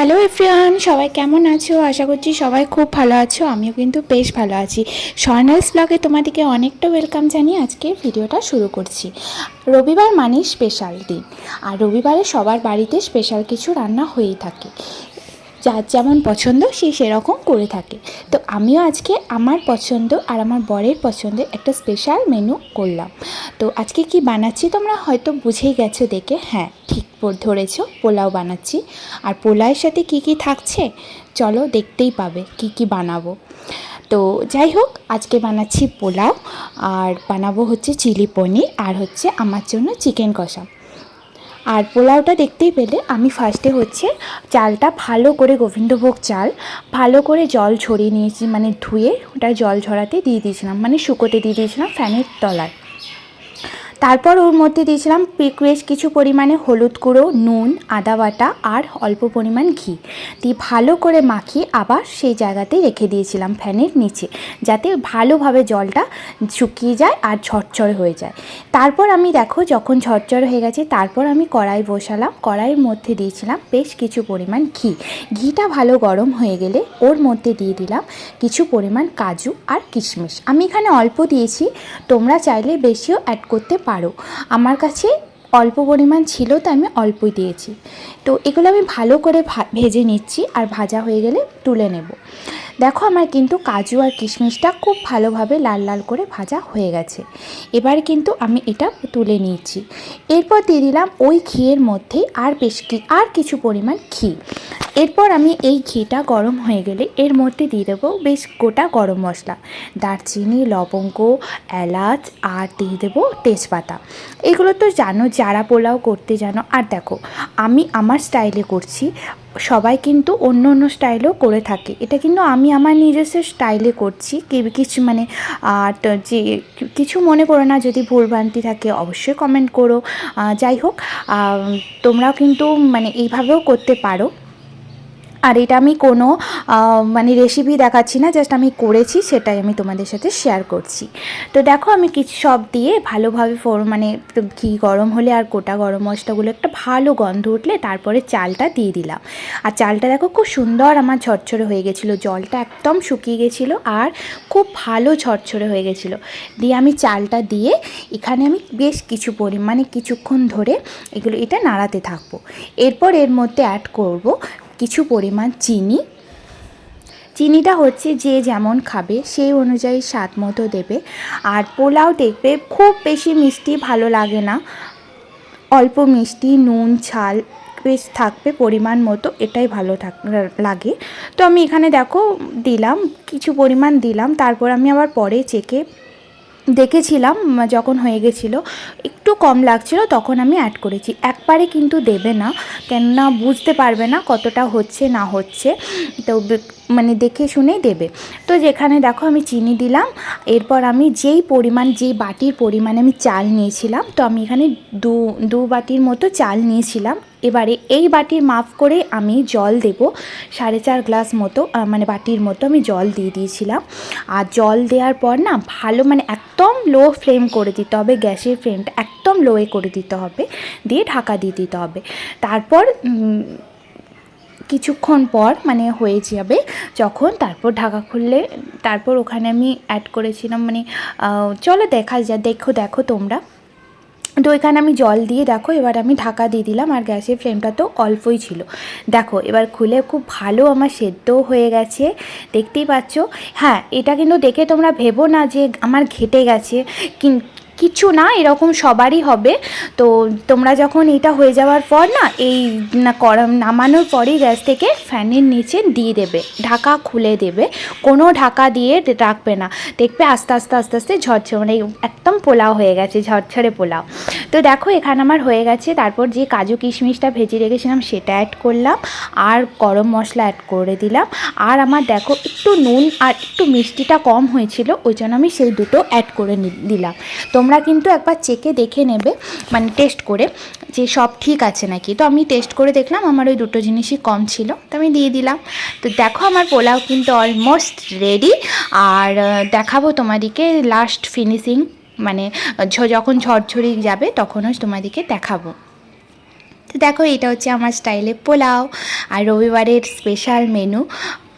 Hello everyone, সবাই কেমন আছো? আশা করছি সবাই খুব ভালো আছো। আমিও কিন্তু বেশ ভালো আছি। স্বর্ণাস ব্লগে তোমাদেরকে অনেকটা ওয়েলকাম জানিয়ে আজকে ভিডিওটা শুরু করছি। রবিবার মানেই স্পেশাল দিন, আর রবিবারে সবার বাড়িতে স্পেশাল কিছু রান্না হয়েই থাকে। যার যেমন পছন্দ সে সেরকম করে থাকে। তো আমিও আজকে আমার পছন্দ আর আমার বরের পছন্দের একটা স্পেশাল মেনু করলাম। তো আজকে কি বানাচ্ছি তোমরা হয়তো বুঝেই গেছো দেখে। হ্যাঁ, ঠিক ধরেছো, পোলাও বানাচ্ছি। আর পোলাওয়ের সাথে কি কি থাকছে চলো দেখতেই পাবে কি কি বানাবো। তো যাই হোক, আজকে বানাচ্ছি পোলাও, আর বানাবো হচ্ছে চিলি পনির, আর হচ্ছে আমার জন্য চিকেন কষা। আর পোলাওটা দেখতেই পেলে আমি ফার্স্টে হচ্ছে চালটা ভালো করে, গোবিন্দভোগ চাল ভালো করে জল ঝরিয়ে নিয়েছি, মানে ধুয়ে ওটা জল ঝরাতে দিয়ে দিয়েছিলাম, মানে শুকোতে দিয়ে দিয়েছিলাম ফ্যানের তলায়। তারপর ওর মধ্যে দিয়েছিলাম বেশ কিছু পরিমাণে হলুদ গুঁড়ো, নুন, আদা বাটা আর অল্প পরিমাণ ঘি দিয়ে ভালো করে মাখিয়ে আবার সেই জায়গাতেই রেখে দিয়েছিলাম ফ্যানের নিচে, যাতে ভালোভাবে জলটা শুকিয়ে যায় আর ঝরঝরে হয়ে যায়। তারপর আমি দেখো যখন ঝরঝরে হয়ে গেছে, তারপর আমি কড়াই বসালাম। কড়াইয়ের মধ্যে দিয়েছিলাম বেশ কিছু পরিমাণ ঘি। ঘিটা ভালো গরম হয়ে গেলে ওর মধ্যে দিয়ে দিলাম কিছু পরিমাণ কাজু আর কিশমিশ। আমি এখানে অল্প দিয়েছি, তোমরা চাইলে বেশিও অ্যাড করতে পারো। আমার কাছে অল্প পরিমাণ ছিল তাই আমি অল্পই দিয়েছি। তো এগুলো আমি ভালো করে ভেজে নিচ্ছি, আর ভাজা হয়ে গেলে তুলে নেব। দেখো আমার কিন্তু কাজু আর কিশমিশটা খুব ভালোভাবে লাল লাল করে ভাজা হয়ে গেছে। এবার কিন্তু আমি এটা তুলে নিয়েছি। এরপর দিয়ে দিলাম ওই ঘিয়ের মধ্যে আর কিছু পরিমাণ ঘি। এরপর আমি এই ঘিটা গরম হয়ে গেলে এর মধ্যে দিয়ে দেবো বেশ গোটা গরম মশলা, দারচিনি, লবঙ্গ, এলাচ আর দিয়ে দেবো তেজপাতা। এগুলো তো জানো, যারা পোলাও করতে জানো। আর দেখো আমি আমার স্টাইলে করছি, সবাই কিন্তু অন্য অন্য স্টাইলেও করে থাকে। এটা কিন্তু আমি আমার নিজস্ব স্টাইলে করছি। কিছু মানে যে কিছু মনে করো না, যদি ভুলভ্রান্তি থাকে অবশ্যই কমেন্ট করো। যাই হোক, তোমরাও কিন্তু মানে এইভাবেও করতে পারো। আর এটা আমি কোনো মানে রেসিপি দেখাচ্ছি না, জাস্ট আমি করেছি সেটাই আমি তোমাদের সাথে শেয়ার করছি। তো দেখো আমি কিছু সব দিয়ে ভালোভাবে মানে ঘি গরম হলে আর গোটা গরম মশলাগুলো একটা ভালো গন্ধ উঠলে তারপরে চালটা দিয়ে দিলাম। আর চালটা দেখো খুব সুন্দর আমার ঝরঝরে হয়ে গেছিলো, জলটা একদম শুকিয়ে গেছিলো আর খুব ভালো ঝরঝরে হয়ে গেছিলো। দিয়ে আমি চালটা দিয়ে এখানে আমি বেশ কিছু পরিমাণে কিছুক্ষণ ধরে এটা নাড়াতে থাকবো। এরপর এর মধ্যে অ্যাড করব কিছু পরিমাণ চিনি। চিনিটা হচ্ছে যে যেমন খাবে সেই অনুযায়ী স্বাদ মতো দেবে। আর পোলাও দেখবে খুব বেশি মিষ্টি ভালো লাগে না, অল্প মিষ্টি, নুন, ঝাল বেশ থাকবে পরিমাণ মতো, এটাই ভালো লাগে। তো আমি এখানে দেখো দিলাম কিছু পরিমাণ দিলাম। তারপর আমি আবার পরে চেখে দেখেছিলাম, যখন হয়ে গেছিলো একটু কম লাগছিল তখন আমি অ্যাড করেছি। একবারে কিন্তু দেবে না, কেননা বুঝতে পারবে না কতটা হচ্ছে না হচ্ছে, তো মানে দেখে শুনে দেবে। তো যেখানে দেখো আমি চিনি দিলাম। এরপর আমি যেই বাটির পরিমাণে আমি চাল নিয়েছিলাম, তো আমি এখানে দু বাটির মতো চাল নিয়েছিলাম। এবারে এই বাটির মাপ করে আমি জল দেব 4.5 গ্লাস মতো, মানে বাটির মতো আমি জল দিয়ে দিয়েছিলাম। আর জল দেওয়ার পর না ভালো মানে একদম লো ফ্লেম করে দিতে হবে, গ্যাসের ফ্লেমটা একদম লোয়ে করে দিতে হবে, দিয়ে ঢাকা দিয়ে দিতে হবে। তারপর কিছুক্ষণ পর মানে হয়ে যাবে যখন, তারপর ঢাকা খুললে তারপর ওখানে আমি অ্যাড করেছিলাম, মানে চলো দেখা যা, দেখো তোমরা। তো এখানে আমি জল দিয়ে দেখো এবার আমি ঢাকা দিয়ে দিলাম, আর গ্যাসের ফ্লেমটা তো অল্পই ছিল। দেখো এবার খুলে খুব ভালো আমার সেদ্ধও হয়ে গেছে, দেখতেই পাচ্ছ। হ্যাঁ, এটা কিন্তু দেখে তোমরা ভেবো না যে আমার ঘেটে গেছে, কিছু না, এরকম সবারই হবে। তো তোমরা যখন এটা হয়ে যাওয়ার পর না নামানোর পরেই গ্যাস থেকে ফ্যানের নিচে দিয়ে দেবে, ঢাকা খুলে দেবে, কোনো ঢাকা দিয়ে রাখবে না। দেখবে আস্তে আস্তে আস্তে আস্তে ঝরঝরে, মানে একদম পোলাও হয়ে গেছে, ঝরঝরে পোলাও। তো দেখো এখানে আমার হয়ে গেছে। তারপর যে কাজু কিশমিশটা ভেজে রেখেছিলাম সেটা অ্যাড করলাম, আর গরম মশলা অ্যাড করে দিলাম। আর আমার দেখো একটু নুন আর একটু মিষ্টিটা কম হয়েছিল, ওই জন্য আমি সেই দুটো অ্যাড করে দিলাম। তোমরা কিন্তু একবার চেকে দেখে নেবে, মানে টেস্ট করে যে সব ঠিক আছে নাকি। তো আমি টেস্ট করে দেখলাম আমার ওই দুটো জিনিসই কম ছিল, তো আমি দিয়ে দিলাম। তো দেখো আমার পোলাও কিন্তু অলমোস্ট রেডি। আর দেখাবো তোমাদেরকে লাস্ট ফিনিশিং, মানে যখন ঝরঝরে যাবে তখনও তোমাদেরকে দেখাবো। তো দেখো এটা হচ্ছে আমার স্টাইলে পোলাও, আর রবিবারের স্পেশাল মেনু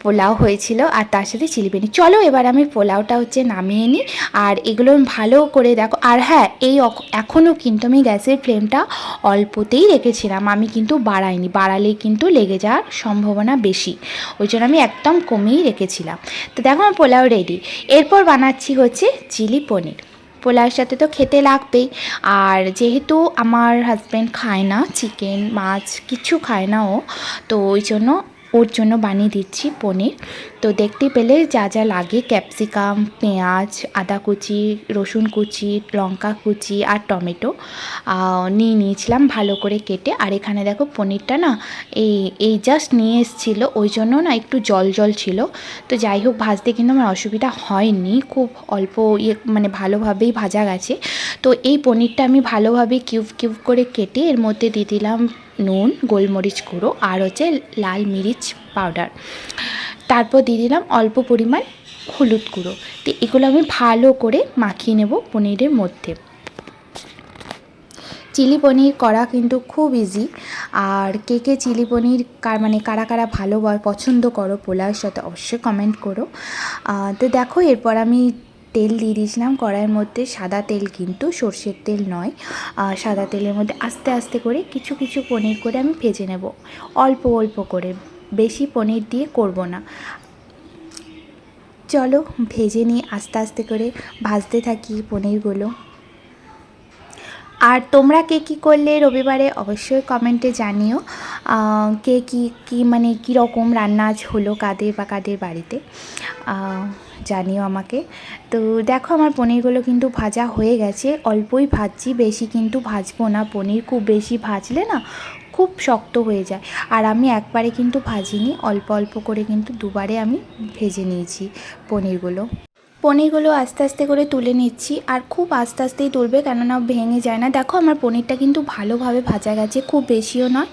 পোলাও হয়েছিল, আর তার সাথে চিলি পনির। চলো এবার আমি পোলাওটা হচ্ছে নামিয়ে নিই, আর এগুলো ভালো করে দেখো। আর হ্যাঁ, এখনও কিন্তু আমি গ্যাসের ফ্লেমটা অল্পতেই রেখেছিলাম, আমি কিন্তু বাড়াইনি, বাড়ালেই কিন্তু লেগে যাওয়ার সম্ভাবনা বেশি, ওই জন্য আমি একদম কমিয়েই রেখেছিলাম। তো দেখো আমার পোলাও রেডি। এরপর বানাচ্ছি হচ্ছে চিলি পনির। পোলাওর সাথে তো খেতে লাগবেই, আর যেহেতু আমার হাজব্যান্ড খায় না চিকেন মাছ, কিছু খায় না ও, তো ওই জন্য ওর জন্য বানিয়ে দিচ্ছি পনির। তো দেখতে পেলে যা যা লাগে, ক্যাপসিকাম, পেঁয়াজ, আদা কুচি, রসুন কুচি, লঙ্কা কুচি আর টমেটো নিয়েছিলাম ভালো করে কেটে। আর এখানে দেখো পনিরটা না এই জাস্ট নিয়ে এসেছিলো, ওই জন্য না একটু জল জল ছিল। তো যাই হোক, ভাজতে কিন্তু আমার অসুবিধা হয়নি, খুব অল্প মানে ভালোভাবেই ভাজা গেছে। তো এই পনিরটা আমি ভালোভাবে কিউব কিউব করে কেটে এর মধ্যে দিয়ে দিলাম নুন, গোলমরিচ গুঁড়ো আর হচ্ছে লাল মিরিচ পাউডার, তারপর দিয়ে দিলাম অল্প পরিমাণ হলুদ গুঁড়ো। তো এগুলো আমি ভালো করে মাখিয়ে নেব পনিরের মধ্যে। চিলি পনির করা কিন্তু খুব ইজি। আর কে চিলি পনির মানে কারা কারা ভালো পছন্দ করো পোলাওর সাথে, অবশ্যই কমেন্ট করো। তো দেখো এরপর আমি তেল দিয়ে দিয়েছিলাম কড়াইয়ের মধ্যে, সাদা তেল কিন্তু, সর্ষের তেল নয়। সাদা তেলের মধ্যে আস্তে আস্তে করে কিছু কিছু পনির করে আমি ভেজে নেব, অল্প অল্প করে, বেশি পনির দিয়ে করব না। চলো ভেজে নিই, আস্তে আস্তে করে ভাজতে থাকি পনিরগুলো। আর তোমরা কে কী করলে রবিবারে অবশ্যই কমেন্টে জানিও, কে কী মানে কীরকম রান্না আজ হলো কাদের বাড়িতে, জানিও আমাকে। তো দেখো আমার পনিরগুলো কিন্তু ভাজা হয়ে গেছে, অল্পই ভাজছি, বেশি কিন্তু ভাজবো না, পনির খুব বেশি ভাজলে না খুব শক্ত হয়ে যায়। আর আমি একবারে কিন্তু ভাজিনি, অল্প অল্প করে কিন্তু দুবারে আমি ভেজে নিয়েছি পনিরগুলো আস্তে আস্তে করে তুলে নিচ্ছি, আর খুব আস্তে আস্তেই তুলবে, কেননা ভেঙে যায় না। দেখো আমার পনিরটা কিন্তু ভালোভাবে ভাজা গেছে, খুব বেশিও নয়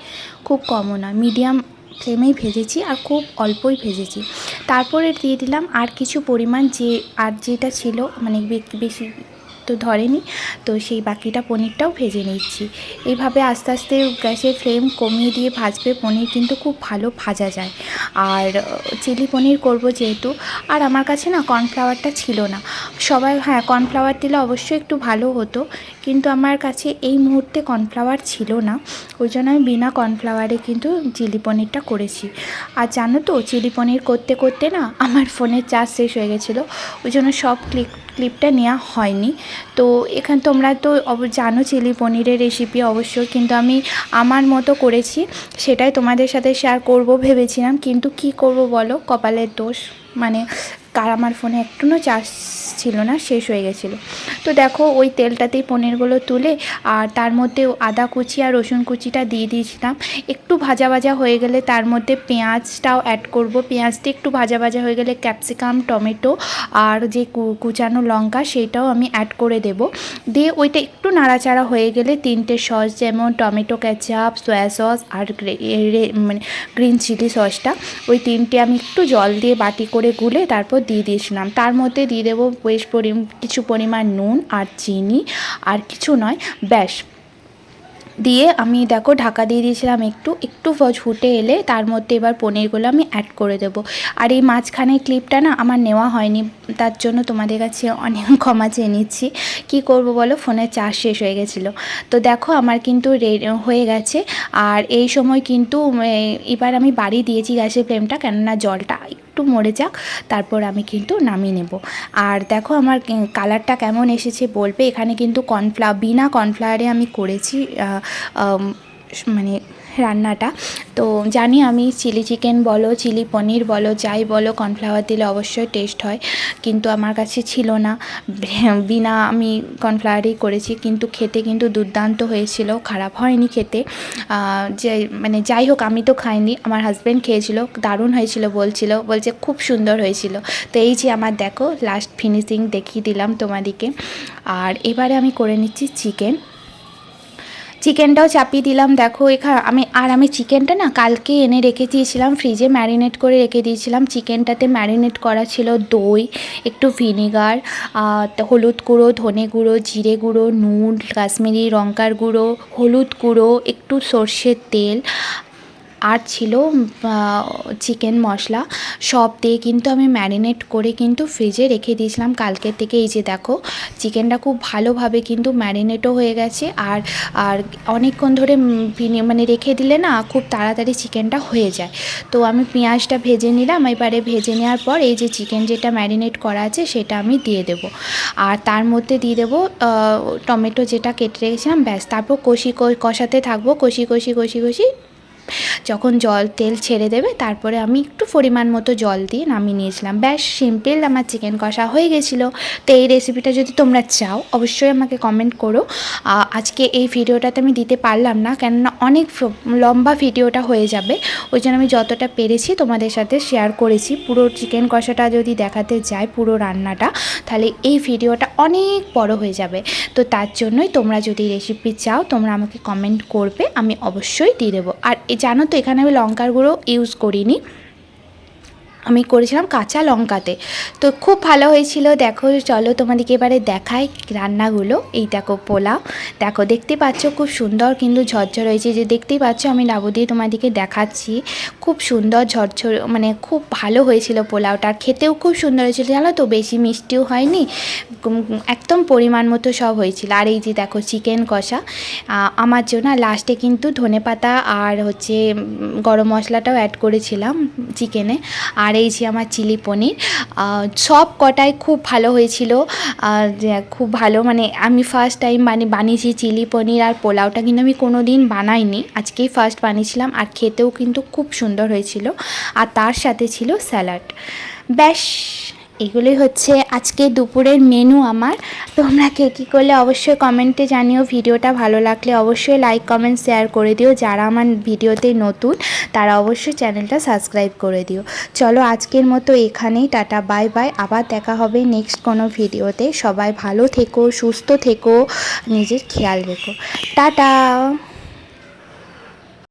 খুব কমও নয়, মিডিয়াম ফ্লেমেই ভেজেছি, আর খুব অল্পই ভেজেছি। তারপরে দিয়ে দিলাম আর কিছু পরিমাণ যেটা ছিল, মানে বেশি তো ধরেনি, তো সেই বাকিটা পনিরটাও ভেজে নিচ্ছি। এইভাবে আস্তে আস্তে গ্যাসের ফ্লেম কমিয়ে দিয়ে ভাজবে, পনির কিন্তু খুব ভালো ভাজা যায়। আর চিলি পনির করব যেহেতু, আর আমার কাছে না কর্নফ্লাওয়ারটা ছিল না। সবাই হ্যাঁ কর্নফ্লাওয়ার দিলে অবশ্যই একটু ভালো হতো, কিন্তু আমার কাছে এই মুহূর্তে কর্নফ্লাওয়ার ছিল না, ওই জন্য আমি বিনা কর্নফ্লাওয়ারে কিন্তু চিলি পনিরটা করেছি। আর জানো তো, চিলি পনির করতে করতে না আমার ফোনের চার্জ শেষ হয়ে গেছিলো, ওই জন্য সব ক্লিপটা নেওয়া হয়নি। তো এখানে তোমরা তো জানো চিলি পনিরের রেসিপি অবশ্যই, কিন্তু আমি আমার মতো করেছি, সেটাই তোমাদের সাথে শেয়ার করব ভেবেছিলাম, কিন্তু কি করব বলো, কপালের দোষ, মানে আমার ফোনে একটুও চার্জ ছিল না, শেষ হয়ে গেছিলো। তো দেখো ওই তেলটাতেই পনিরগুলো তুলে, আর তার মধ্যে আদা কুচি আর রসুন কুচিটা দিয়ে দিয়েছিলাম। একটু ভাজা ভাজা হয়ে গেলে তার মধ্যে পেঁয়াজটাও অ্যাড করব, পেঁয়াজটা একটু ভাজা ভাজা হয়ে গেলে ক্যাপসিকাম, টমেটো আর যে কুচানো লঙ্কা সেটাও আমি অ্যাড করে দেব। দিয়ে ওইটা একটু নাড়াচাড়া হয়ে গেলে 3টে সস, যেমন টমেটো কেচাপ, সয়া সস আর মানে গ্রিন চিলি সসটা, ওই 3টে আমি একটু জল দিয়ে বাটি করে গুলে তারপর দিয়ে দিয়েছিলাম। তার মধ্যে দিয়ে দেবো কিছু পরিমাণ নুন আর চিনি, আর কিছু নয়, ব্যাস। দিয়ে আমি দেখো ঢাকা দিয়ে দিয়েছিলাম, একটু ফুটে এলে তার মধ্যে এবার পনিরগুলো আমি অ্যাড করে দেবো। আর এই মাঝখানে ক্লিপটা না আমার নেওয়া হয়নি, তার জন্য তোমাদের কাছে অনেক ক্ষমা চেয়ে নিচ্ছি। কী করবো বলো, ফোনের চার্জ শেষ হয়ে গেছিলো। তো দেখো আমার কিন্তু হয়ে গেছে, আর এই সময় কিন্তু এবার আমি বাড়িয়ে দিয়েছি গ্যাসের ফ্লেমটা, কেননা জলটা একটু মরে যাক, তারপর আমি কিন্তু নামিয়ে নেব। আর দেখো আমার কালারটা কেমন এসেছে বলবে। এখানে কিন্তু বিনা কর্নফ্লাওয়ারে আমি করেছি মানে রান্নাটা। তো জানি আমি চিলি চিকেন বলো, চিলি পনির বলো, যাই বলো, কর্নফ্লাওয়ার দিলে অবশ্যই টেস্ট হয়, কিন্তু আমার কাছে ছিল না, বিনা আমি কর্নফ্লাওয়ারেই করেছি, কিন্তু খেতে কিন্তু দুর্দান্ত হয়েছিল, খারাপ হয়নি খেতে। মানে যাই হোক, আমি তো খাইনি, আমার হাজব্যান্ড খেয়েছিল, দারুণ হয়েছিল বলছে খুব সুন্দর হয়েছিল। তো এই যে আমার দেখো লাস্ট ফিনিশিং দেখিয়ে দিলাম তোমাদেরকে। আর এবারে আমি করে নিচ্ছি চিকেনটাও চাপিয়ে দিলাম। দেখো আমি চিকেনটা না কালকে এনে রেখে দিয়েছিলাম, ফ্রিজে ম্যারিনেট করে রেখে দিয়েছিলাম। চিকেনটাতে ম্যারিনেট করা ছিল দই, একটু ভিনেগার, হলুদ গুঁড়ো, ধনে গুঁড়ো, জিরে গুঁড়ো, নুন, কাশ্মীরি লঙ্কার গুঁড়ো, হলুদ গুঁড়ো, একটু সর্ষের তেল, আর ছিল চিকেন মশলা। সব দিয়ে কিন্তু আমি ম্যারিনেট করে কিন্তু ফ্রিজে রেখে দিয়েছিলাম কালকে থেকে। এই যে দেখো চিকেনটা খুব ভালোভাবে কিন্তু ম্যারিনেটও হয়ে গেছে। আর আর অনেকক্ষণ ধরে মানে রেখে দিলে না খুব তাড়াতাড়ি চিকেনটা হয়ে যায়। তো আমি পেঁয়াজটা ভেজে নিলাম। এবারে ভেজে নেওয়ার পর এই যে চিকেন যেটা ম্যারিনেট করা আছে সেটা আমি দিয়ে দেবো, আর তার মধ্যে দিয়ে দেবো টমেটো যেটা কেটে রেখেছিলাম। ব্যাস, তারপর কষাতে থাকবো, কষি যখন তেল ছেড়ে দেবে তারপরে আমি একটু পরিমাণ মতো জল দিয়ে নামিয়ে নিয়েছিলাম। ব্যাস, সিম্পল আমার চিকেন কষা হয়ে গেছিলো। তো এই রেসিপিটা যদি তোমরা চাও অবশ্যই আমাকে কমেন্ট করো। আজকে এই ভিডিওটাতে আমি দিতে পারলাম না, কেননা অনেক লম্বা ভিডিওটা হয়ে যাবে, ওই জন্য আমি যতটা পেরেছি তোমাদের সাথে শেয়ার করেছি। পুরো চিকেন কষাটা যদি দেখাতে যাই পুরো রান্নাটা, তাহলে এই ভিডিওটা অনেক বড় হয়ে যাবে। তো তার জন্যই তোমরা যদি রেসিপি চাও তোমরা আমাকে কমেন্ট করবে, আমি অবশ্যই দিয়ে দেবো। আর জানো তো এখানে আমি লঙ্কার গুঁড়ো ইউজ করিনি, আমি করেছিলাম কাঁচা লঙ্কাতে। তো খুব ভালো হয়েছিল। দেখো চলো তোমাদেরকে এবারে দেখাই রান্নাগুলো। এই দেখো পোলাও, দেখো দেখতে পাচ্ছ খুব সুন্দর কিন্তু ঝরঝর হয়েছে। যে দেখতেই পাচ্ছ আমি ডাবু দিয়ে তোমাদেরকে দেখাচ্ছি, খুব সুন্দর ঝরঝর, মানে খুব ভালো হয়েছিল পোলাওটা। খেতেও খুব সুন্দর হয়েছিল, জানো তো বেশি মিষ্টিও হয়নি, একদম পরিমাণ মতো সব হয়েছিল। আর এই যে দেখো চিকেন কষা, আমার জন্য লাস্টে কিন্তু ধনেপাতা আর হচ্ছে গরম মশলাটাও অ্যাড করেছিলাম চিকেনে। আর এই যে আমার চিলি পনির, সব কটাই খুব ভালো হয়েছিল। খুব ভালো, মানে আমি ফার্স্ট টাইম বানিয়েছি চিলি পনির আর পোলাওটা, কিন্তু আমি কোনো দিন বানাইনি, আজকেই ফার্স্ট বানিয়েছিলাম। আর খেতেও কিন্তু খুব সুন্দর হয়েছিল। আর তার সাথে ছিল স্যালাড। ব্যাস, এগুলোই হচ্ছে আজকে দুপুরের মেনু আমার। তোমরা কে কী করলে অবশ্যই কমেন্টে জানিও। ভিডিওটা ভালো লাগলে অবশ্যই লাইক কমেন্ট শেয়ার করে দিও। যারা আমার ভিডিওতে নতুন তারা অবশ্যই চ্যানেলটা সাবস্ক্রাইব করে দিও। চলো আজকের মতো এখানেই, টাটা বাই বাই। আবার দেখা হবে নেক্সট কোনো ভিডিওতে। সবাই ভালো থেকো, সুস্থ থেকো, নিজের খেয়াল রেখো। টাটা।